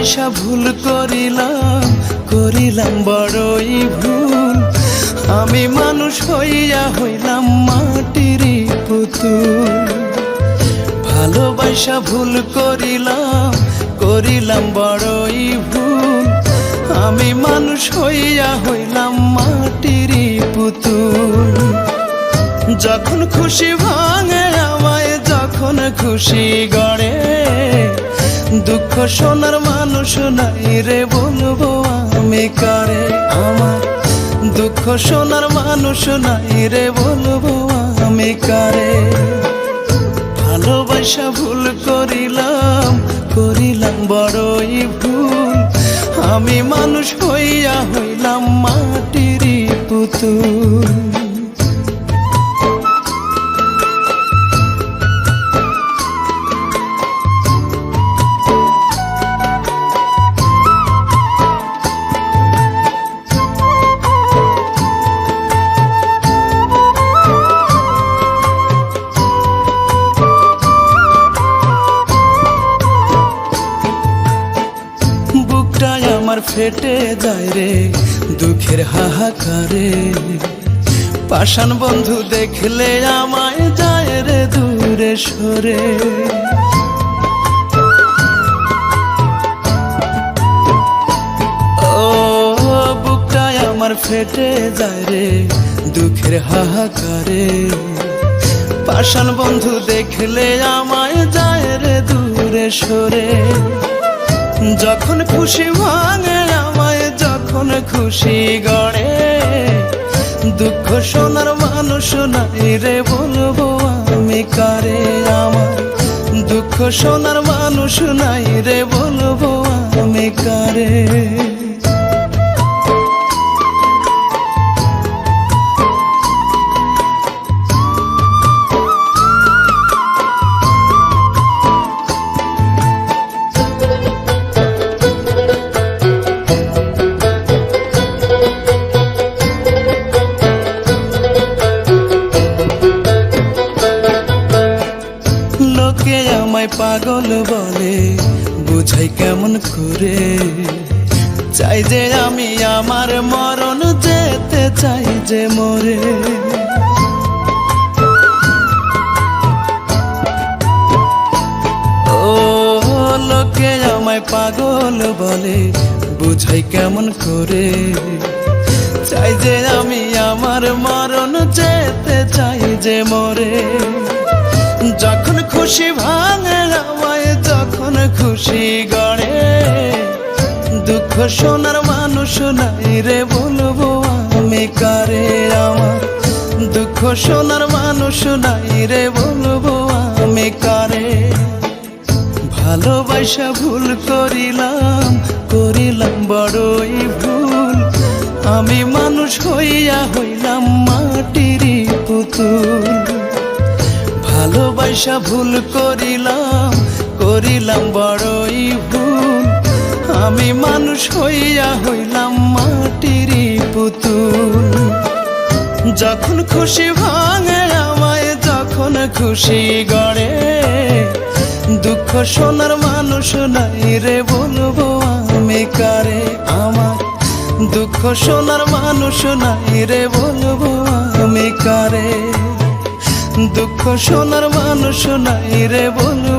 ভালোবাসা ভুল করিলাম, করিলাম বড়ই ভুল। আমি মানুষ হইয়া হইলাম মাটিরই পুতুল। ভালোবাসা ভুল করিলাম, করিলাম বড়ই ভুল। আমি মানুষ হইয়া হইলাম মাটিরই পুতুল। যখন খুশি ভাঙে আমায়, যখন খুশি গড়ে, দুঃখ শোনার মানুষ নাই রে বলবো আমি কারে। আমার দুঃখ শোনার মানুষ নাই রে বলবো আমি কারে। ভালোবাসা ভুল করিলাম, করিলাম বড়ই ভুল। আমি মানুষ হইয়া হইলাম মাটিরই পুতুল। বুকটাই আমার ফেটে যায় রে দুঃখের হাহাকারে। পাষাণ বন্ধু দেখলে আমায় যায় রে দূরে সরে। ও বুকটাই আমার ফেটে যায় রে দুঃখের হাহাকারে। পাষাণ বন্ধু দেখলে আমায় যায় রে দূরে সরে। যখন খুশি ভাঙে আমায়, যখন খুশি গড়ে, দুঃখ শোনার মানুষ নাই রে বলবো আমি কারে। আমার দুঃখ শোনার মানুষ নাই রে বলবো আমি কারে। লোকে আমায় পাগল বলে, বুঝাই কেমন করে। চাই যে আমি আমার মরণ, যেতে চাই যে মরে। ও লোকে আমায় পাগল বলে, বুঝাই কেমন করে। চাই যে আমি আমার মরণ, যেতে চাই যে মরে। যখন খুশি ভাঙে আমায়, যখন খুশি গড়ে, দুঃখ শোনার মানুষ নাই রে বলবো আমি কারে। আমার দুঃখ শোনার মানুষ নাই রে বলবো আমি কারে। ভালোবাসা ভুল করিলাম, করিলাম বড়ই ভুল। আমি মানুষ হইয়া হইলাম মাটিরই পুতুল। ভালোবাসা ভুল করিলাম, করিলাম বড়ই ভুল। আমি মানুষ হইয়া হইলাম মাটিরই পুতুল। যখন খুশি ভাঙে আমায়, যখন খুশি গড়ে, দুঃখ শোনার মানুষ নাই রে বলবো আমি কারে। আমার দুঃখ শোনার মানুষ নাই রে বলবো আমি কারে। দুঃখ শোনার মানুষ নাই রে বলবো